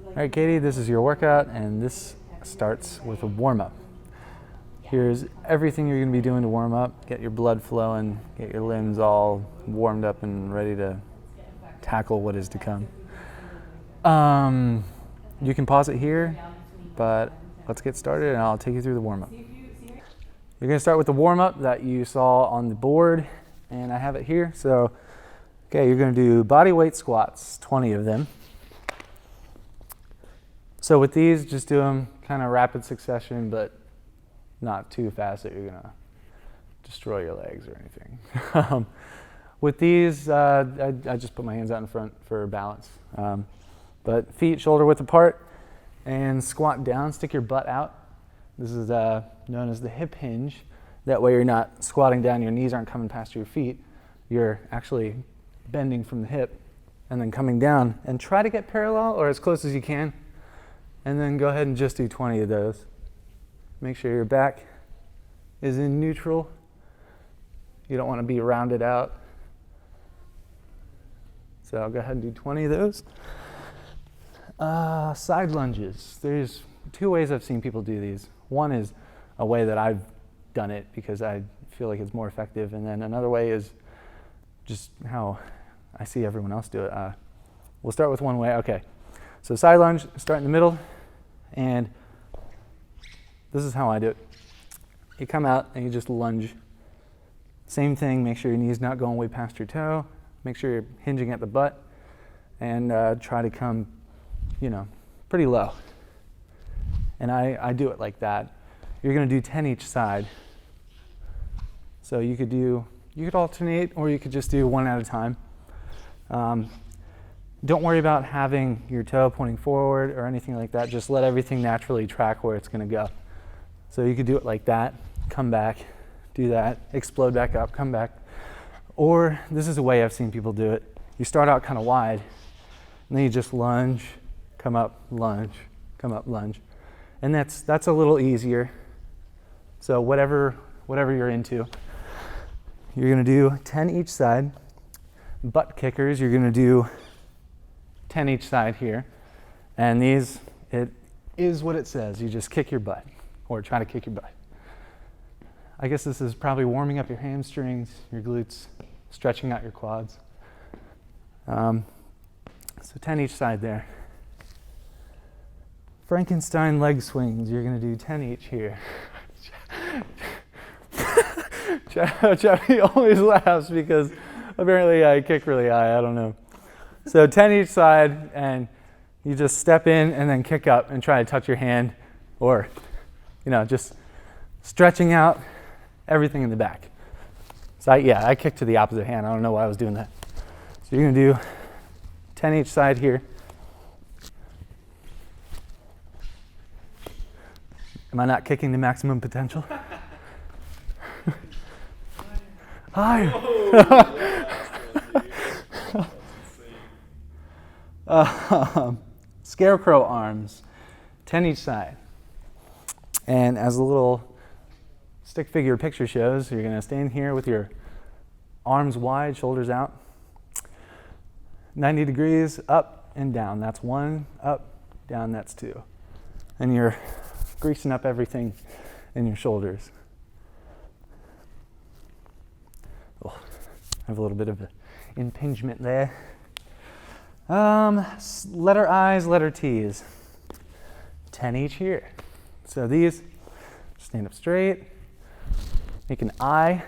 All right, Katie, this is your workout, and this starts with a warm-up. Here's everything you're going to be doing to warm up. Get your blood flowing, get your limbs all warmed up and ready to tackle what is to come. You can pause it here, but let's get started and I'll take you through the warm-up. You're going to start with the warm-up that you saw on the board, and I have it here. So, okay, you're going to do body weight squats, 20 of them. So with these, just do them kind of rapid succession, but not too fast that you're going to destroy your legs or anything. With these, I just put my hands out in front for balance. But feet shoulder width apart and squat down, stick your butt out. This is known as the hip hinge. That way you're not squatting down, your knees aren't coming past your feet. You're actually bending from the hip and then coming down, and try to get parallel or as close as you can. And then go ahead and just do 20 of those. Make sure your back is in neutral. You don't want to be rounded out. So I'll go ahead and do 20 of those. Side lunges. There's two ways I've seen people do these. One is a way that I've done it because I feel like it's more effective. And then another way is just how I see everyone else do it. We'll start with one way. Okay. So side lunge, start in the middle. And this is how I do it. You come out and you just lunge. Same thing, make sure your knee's not going way past your toe. Make sure you're hinging at the butt. And try to come, pretty low. And I do it like that. You're going to do 10 each side. So you could alternate, or you could just do one at a time. Don't worry about having your toe pointing forward or anything like that. Just let everything naturally track where it's going to go. So you could do it like that, come back, do that, explode back up, come back. Or this is a way I've seen people do it. You start out kind of wide, and then you just lunge, come up, lunge, come up, lunge. And that's a little easier. So whatever you're into. You're going to do 10 each side. Butt kickers, you're going to do 10 each side here. And these, it is what it says. You just kick your butt, or try to kick your butt. I guess this is probably warming up your hamstrings, your glutes, stretching out your quads. So 10 each side there. Frankenstein leg swings, you're going to do 10 each here. Jeffy always laughs because apparently I kick really high, I don't know. So 10 each side, and you just step in and then kick up and try to touch your hand, or, just stretching out everything in the back. So I kicked to the opposite hand. I don't know why I was doing that. So you're going to do 10 each side here. Am I not kicking to maximum potential? Hi. Scarecrow arms, 10 each side. And as the little stick figure picture shows, you're going to stand here with your arms wide, shoulders out. 90 degrees, up and down. That's one, up, down, that's two. And you're greasing up everything in your shoulders. Oh, I have a little bit of an impingement there. Letter I's, letter T's. 10 each here. So these, stand up straight, make an I,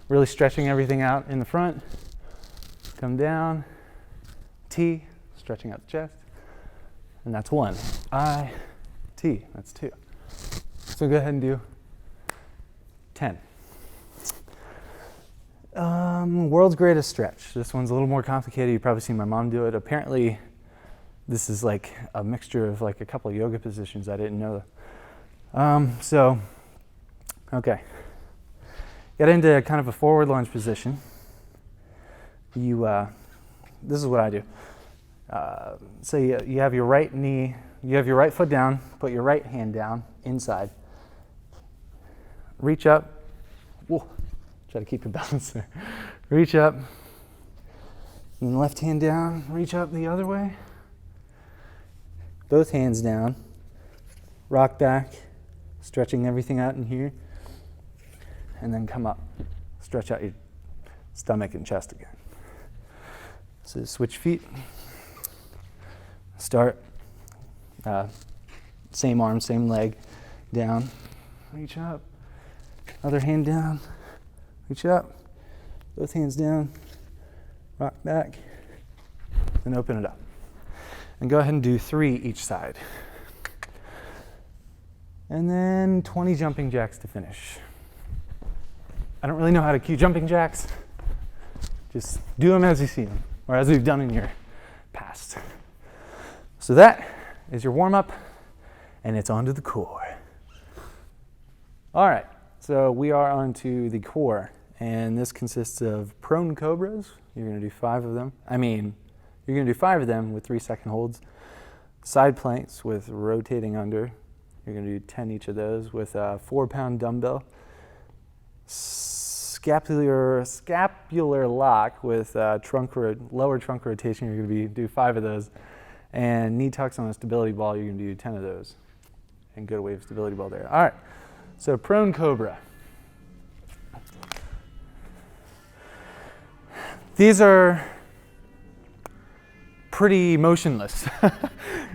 really stretching everything out in the front. Come down, T, stretching out the chest. And that's one. I, T, that's two. So go ahead and do 10. World's greatest stretch. This one's a little more complicated. You've probably seen my mom do it. Apparently, this is like a mixture of like a couple of yoga positions. I didn't know. Okay. Get into kind of a forward lunge position. This is what I do. So you have your right knee, you have your right foot down, put your right hand down inside. Reach up. Whoa. Try to keep your balance there. Reach up. And left hand down, reach up the other way. both hands down, rock back, stretching everything out in here, and then come up. Stretch out your stomach and chest again. So switch feet. Start, same arm, same leg, down, reach up, other hand down, reach up, both hands down, rock back, and open it up. And go ahead and do 3 each side. And then 20 jumping jacks to finish. I don't really know how to cue jumping jacks. Just do them as you see them, or as we've done in your past. So that is your warm-up, and it's on to the core. All right, so we are on to the core, and this consists of prone cobras. You're gonna do 5 of them. You're gonna do 5 of them with 3-second holds. Side planks with rotating under. You're gonna do 10 each of those with a 4-pound dumbbell. Scapular lock with lower trunk rotation. You're gonna do 5 of those. And knee tucks on a stability ball, you're gonna do 10 of those. And good wave stability ball there. All right, so prone cobra. These are pretty motionless.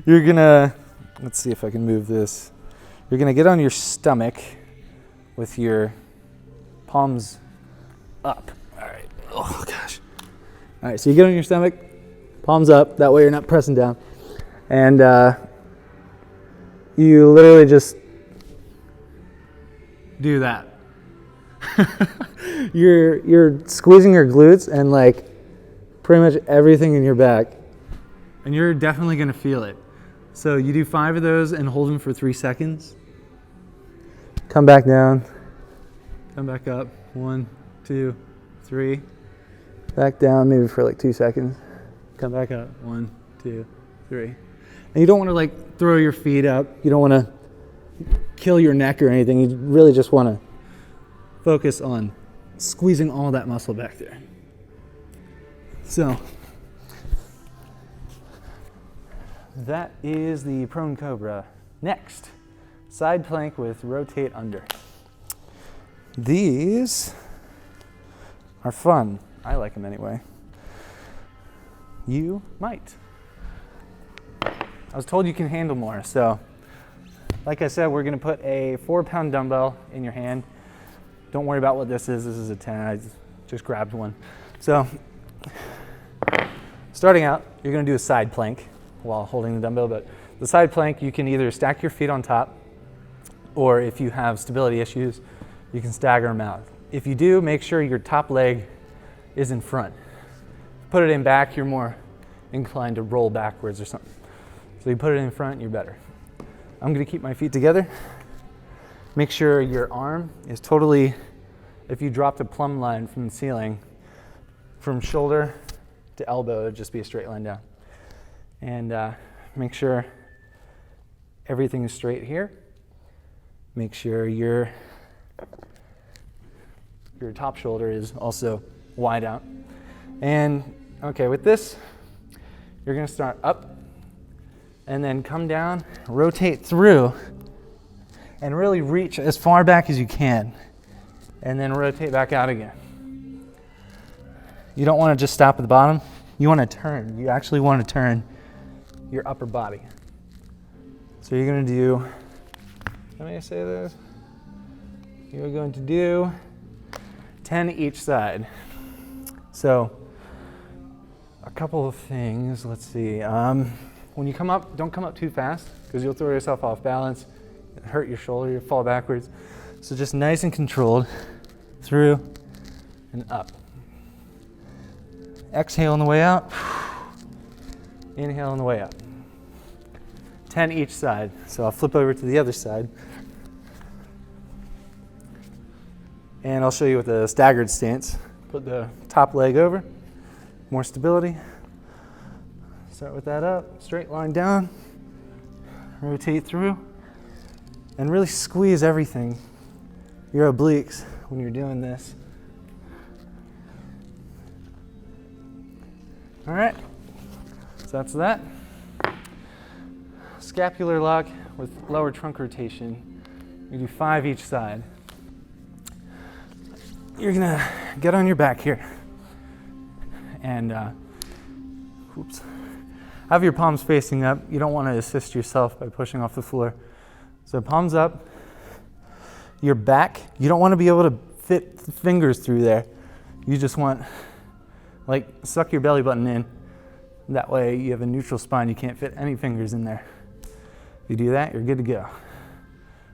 You're gonna, let's see if I can move this. You're gonna get on your stomach with your palms up. All right, oh gosh. All right, so you get on your stomach, palms up, that way you're not pressing down. And you literally just do that. You're squeezing your glutes and like pretty much everything in your back. And you're definitely gonna feel it. So you do 5 of those and hold them for 3 seconds. Come back down, come back up, 1, 2, 3. Back down maybe for like 2 seconds. Come back up, 1, 2, 3. And you don't wanna like throw your feet up. You don't wanna kill your neck or anything. You really just wanna focus on squeezing all that muscle back there. So that is the prone cobra. Next, side plank with rotate under. These are fun. I like them anyway. You might. I was told you can handle more, so like I said, we're gonna put a 4-pound dumbbell in your hand. Don't worry about what this is. This is a 10. I just grabbed one. So starting out, you're gonna do a side plank while holding the dumbbell, but the side plank, you can either stack your feet on top, or if you have stability issues, you can stagger them out. If you do, make sure your top leg is in front. Put it in back, you're more inclined to roll backwards or something. So you put it in front, you're better. I'm gonna keep my feet together. Make sure your arm is totally, if you dropped a plumb line from the ceiling, from shoulder to elbow, it'd just be a straight line down. And make sure everything is straight here. Make sure your top shoulder is also wide out. And okay, with this, you're gonna start up and then come down, rotate through, and really reach as far back as you can. And then rotate back out again. You don't wanna just stop at the bottom. You wanna turn. You actually wanna turn your upper body. So you're gonna do, let me say this. You're going to do 10 each side. So a couple of things, let's see. When you come up, don't come up too fast because you'll throw yourself off balance, hurt your shoulder, you'll fall backwards. So just nice and controlled, through and up. Exhale on the way out, inhale on the way up. 10 each side. So I'll flip over to the other side. And I'll show you with a staggered stance. Put the top leg over, more stability. Start with that up, straight line down, rotate through, and really squeeze everything, your obliques, when you're doing this. All right, so that's that. scapular lock with lower trunk rotation. You do 5 each side. You're gonna get on your back here and have your palms facing up. You don't want to assist yourself by pushing off the floor. So palms up, your back, you don't want to be able to fit fingers through there. You just want, like, suck your belly button in. That way you have a neutral spine, you can't fit any fingers in there. If you do that, you're good to go.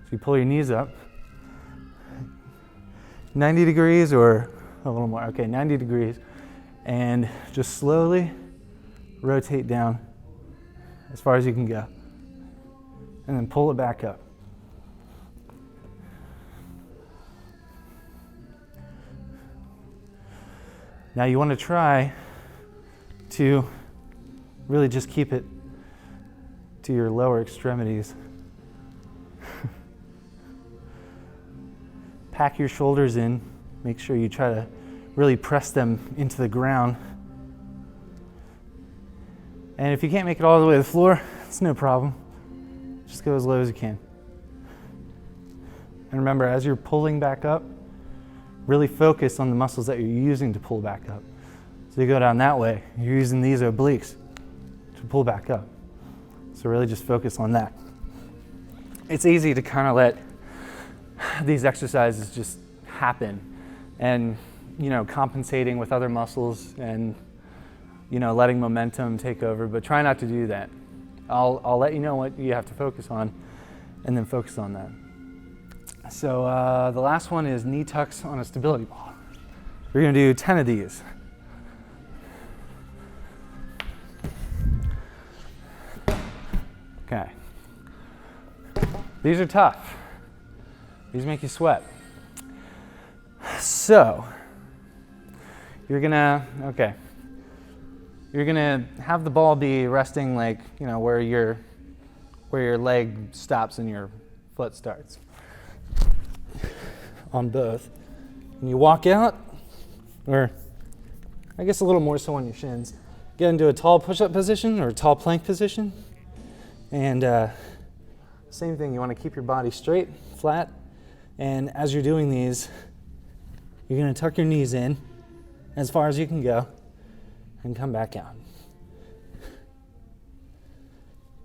So you pull your knees up, 90 degrees or a little more, okay, 90 degrees, and just slowly rotate down as far as you can go. And then pull it back up. Now you want to try to really just keep it to your lower extremities. Pack your shoulders in. Make sure you try to really press them into the ground. And if you can't make it all the way to the floor, it's no problem. Just go as low as you can. And remember, as you're pulling back up, really focus on the muscles that you're using to pull back up. So you go down that way, you're using these obliques to pull back up. So really just focus on that. It's easy to kind of let these exercises just happen and, you know, compensating with other muscles and, you know, letting momentum take over, but try not to do that. I'll let you know what you have to focus on and then focus on that. So the last one is knee tucks on a stability ball. We're gonna do 10 of these. Okay. These are tough. These make you sweat. So, you're gonna have the ball be resting, like, you know, where your leg stops and your foot starts. On both. And you walk out, or I guess a little more so on your shins. Get into a tall push-up position or a tall plank position. And same thing, you want to keep your body straight, flat. And as you're doing these, you're going to tuck your knees in as far as you can go and come back out.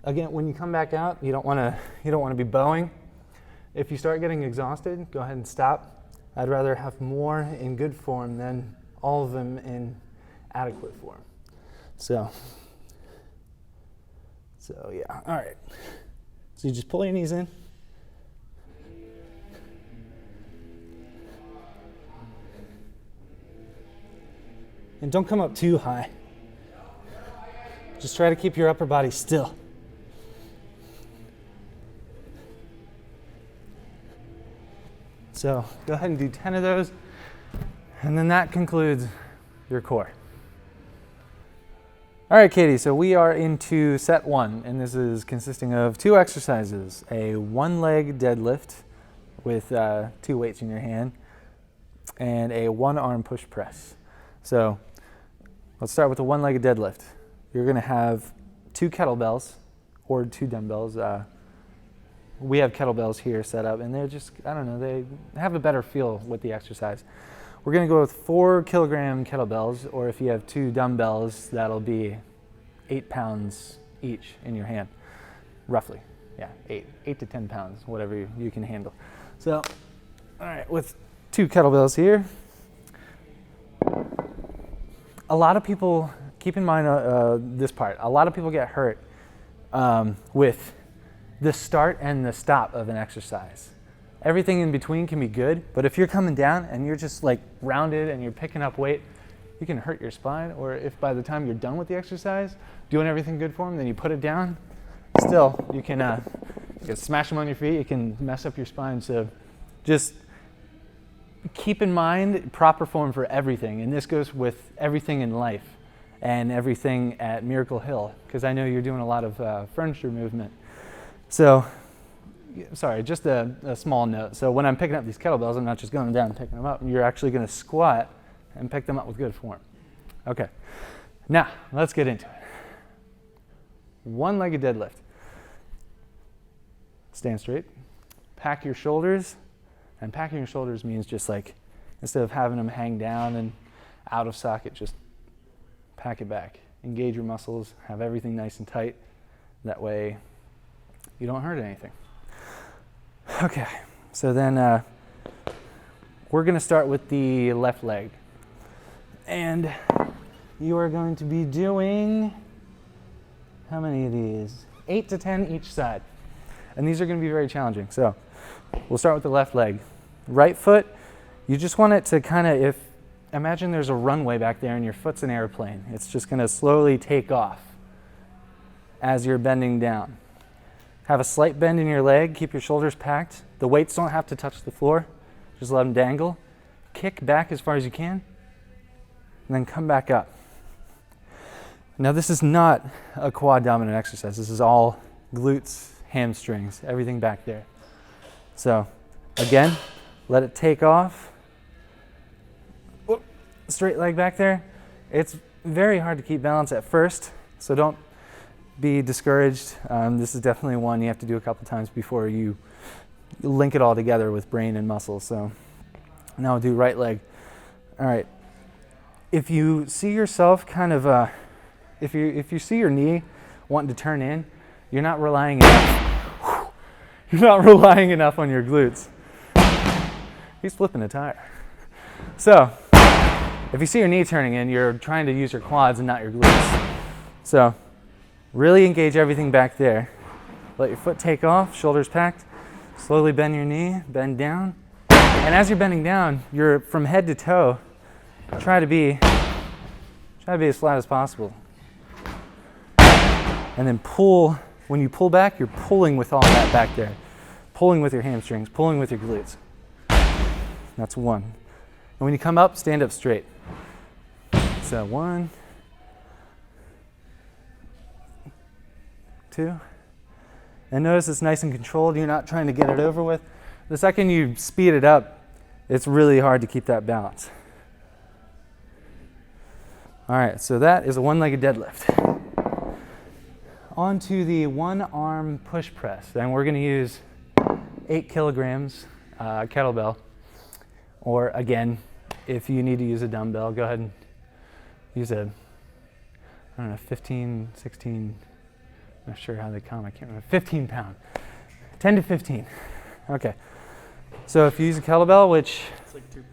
Again, when you come back out, you don't want to be bowing. If you start getting exhausted, go ahead and stop. I'd rather have more in good form than all of them in adequate form. So yeah, all right. So you just pull your knees in. And don't come up too high. Just try to keep your upper body still. So go ahead and do 10 of those, and then that concludes your core. All right, Katie, so we are into set 1, and this is consisting of 2 exercises, a 1-leg deadlift with 2 weights in your hand, and a 1-arm push press. So let's start with the 1-legged deadlift. You're gonna have 2 kettlebells or 2 dumbbells. We have kettlebells here set up, and they're just, I don't know, they have a better feel with the exercise. We're gonna go with 4 kilogram kettlebells, or if you have 2 dumbbells, that'll be 8 pounds each in your hand, roughly. Yeah, 8 to 10 pounds, whatever you can handle. So, all right, with 2 kettlebells here. A lot of people, keep in mind this part, a lot of people get hurt with the start and the stop of an exercise. Everything in between can be good, but if you're coming down and you're just like rounded and you're picking up weight, you can hurt your spine, or if by the time you're done with the exercise, doing everything good for them, then you put it down, still, you can smash them on your feet, you can mess up your spine. So just keep in mind proper form for everything, and this goes with everything in life and everything at Miracle Hill, because I know you're doing a lot of furniture movement. So, sorry, just a small note. So when I'm picking up these kettlebells, I'm not just going down and picking them up. You're actually going to squat and pick them up with good form. Okay, now let's get into it. 1-legged deadlift. stand straight, pack your shoulders, and packing your shoulders means just like, instead of having them hang down and out of socket, just pack it back. Engage your muscles, have everything nice and tight. That way you don't hurt anything. Okay, so then we're gonna start with the left leg. And you are going to be doing, how many of these? 8 to 10 each side. And these are gonna be very challenging. So we'll start with the left leg. Right foot, you just want it to kind of, imagine there's a runway back there and your foot's an airplane. It's just gonna slowly take off as you're bending down. Have a slight bend in your leg, keep your shoulders packed. The weights don't have to touch the floor, just let them dangle. Kick back as far as you can, and then come back up. Now this is not a quad dominant exercise. This is all glutes, hamstrings, everything back there. So again, let it take off. Whoop. Straight leg back there. It's very hard to keep balance at first, so don't be discouraged. This is definitely one you have to do a couple times before you link it all together with brain and muscle. So now we'll do right leg. All right. If you see yourself kind of, if you see your knee wanting to turn in, you're not relying enough. You're not relying enough on your glutes. He's flipping a tire. So if you see your knee turning in, you're trying to use your quads and not your glutes. So really engage everything back there. Let your foot take off, shoulders packed. Slowly bend your knee, bend down. And as you're bending down, you're from head to toe, try to be as flat as possible. And then pull, when you pull back, you're pulling with all that back there. Pulling with your hamstrings, pulling with your glutes. That's one. And when you come up, stand up straight. So 1, 2. And notice it's nice and controlled. You're not trying to get it over with. The second you speed it up, it's really hard to keep that balance. All right, so that is a one-legged deadlift. On to the one-arm push press. And we're gonna use 8 kilograms kettlebell. Or again, if you need to use a dumbbell, go ahead and use a, I don't know, 15, 16, I'm not sure how they come, I can't remember, 15 pound, 10 to 15. Okay, so if you use a kettlebell, which... It's like 2.2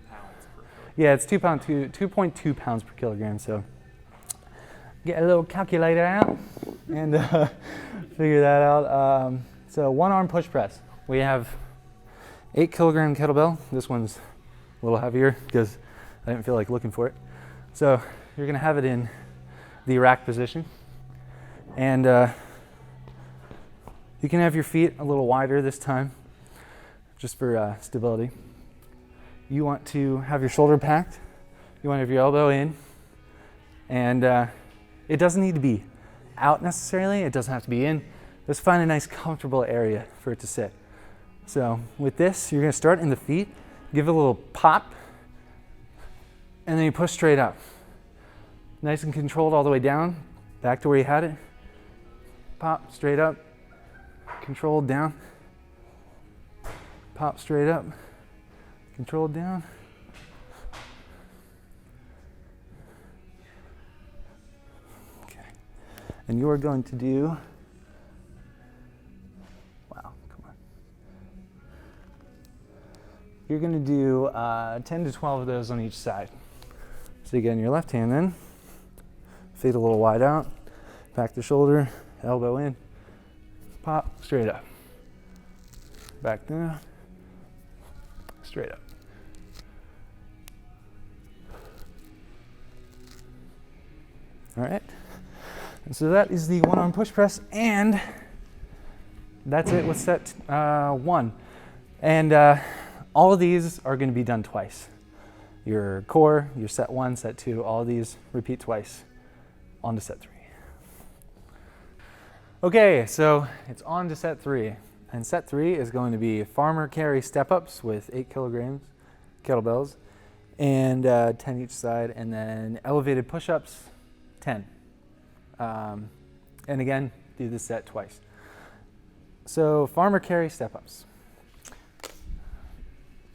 pounds per kilogram. Yeah, it's 2.2 pounds per kilogram, so get a little calculator out and figure that out. So one arm push press. We have 8 kilogram kettlebell. This one's a little heavier because I didn't feel like looking for it. So you're gonna have it in the rack position. And you can have your feet a little wider this time, just for stability. You want to have your shoulder packed. You want to have your elbow in. And it doesn't need to be out necessarily. It doesn't have to be in. Just find a nice comfortable area for it to sit. So with this, you're going to start in the feet, give it a little pop, and then you push straight up. Nice and controlled all the way down, back to where you had it. Pop, straight up, controlled down. Pop straight up, controlled down. Okay. And you are going to do, wow, come on. You're going to do 10 to 12 of those on each side. So again, your left hand then, feet a little wide out, back the shoulder, elbow in, pop, straight up. Back down, straight up. All right, and so that is the one arm push press, and that's it with set 1. And all of these are going to be done twice. Your core, your set 1, set 2, all of these repeat twice. On to set 3. Okay, so it's on to set 3. And set 3 is going to be farmer carry step-ups with 8 kilograms kettlebells and 10 each side, and then elevated push-ups, 10. And again, do this set twice. So farmer carry step-ups.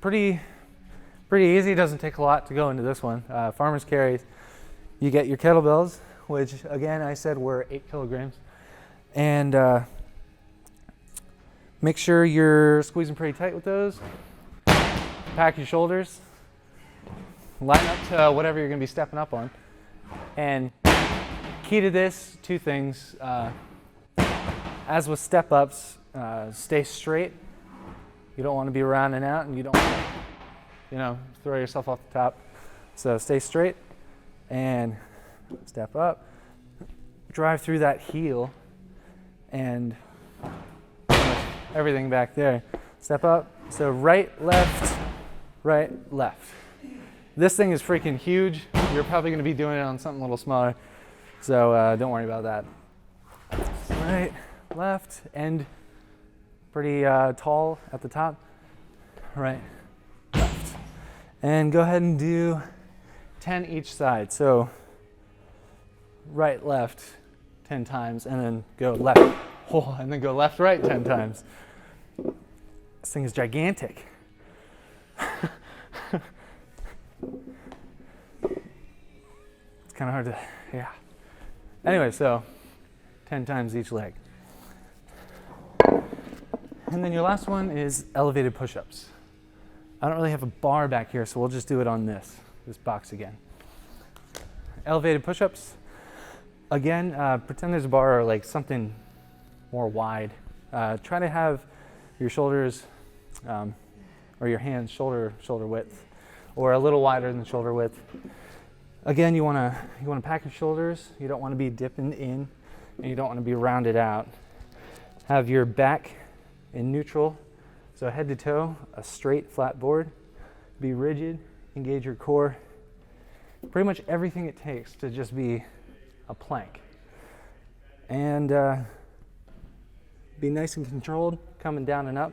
Pretty easy. It doesn't take a lot to go into this one. Farmer's carries, you get your kettlebells, which again I said were 8 kilograms. And make sure you're squeezing pretty tight with those. Pack your shoulders. Line up to whatever you're going to be stepping up on. And key to this, 2 things. As with step-ups, stay straight. You don't want to be rounding out, and you don't want to, throw yourself off the top. So stay straight and step up. Drive through that heel and everything back there. Step up. So right, left, right, left. This thing is freaking huge. You're probably going to be doing it on something a little smaller. So don't worry about that. Right, left, and pretty tall at the top. Right, left. And go ahead and do 10 each side. So right, left 10 times, and then go left. Oh, and then go left, right 10 times. This thing is gigantic. It's kind of hard to, yeah. Anyway, so 10 times each leg. And then your last one is elevated push-ups. I don't really have a bar back here, so we'll just do it on this box again. Elevated push-ups. Again, pretend there's a bar or like something more wide. Try to have your shoulders or your hands shoulder width, or a little wider than shoulder width. Again, you want to pack your shoulders. You don't want to be dipping in, and you don't want to be rounded out. Have your back in neutral, so head to toe, a straight flat board. Be rigid, engage your core. Pretty much everything it takes to just be a plank. And be nice and controlled, coming down and up.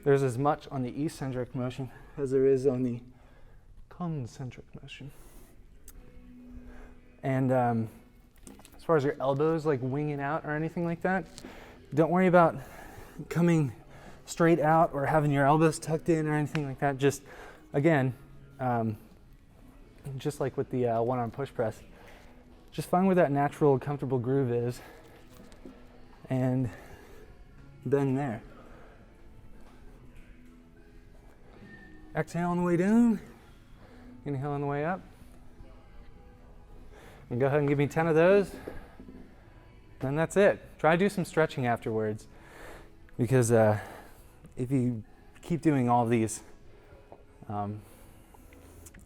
There's as much on the eccentric motion as there is on the concentric motion. And as far as your elbows like winging out or anything like that, don't worry about coming straight out or having your elbows tucked in or anything like that. Just, again, just like with the one-arm push press, just find where that natural, comfortable groove is and bend there. Exhale on the way down, inhale on the way up. And go ahead and give me 10 of those. And that's it. Try to do some stretching afterwards, because if you keep doing all these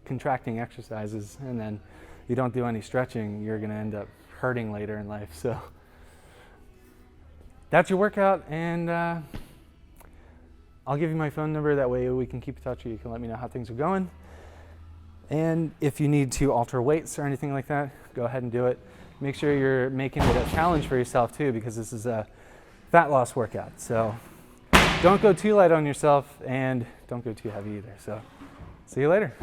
contracting exercises and then you don't do any stretching, you're going to end up hurting later in life. So that's your workout, and I'll give you my phone number. That way we can keep in touch. You can let me know how things are going. And if you need to alter weights or anything like that, go ahead and do it. Make sure you're making it a challenge for yourself too, because this is a fat loss workout. So don't go too light on yourself, and don't go too heavy either. So see you later.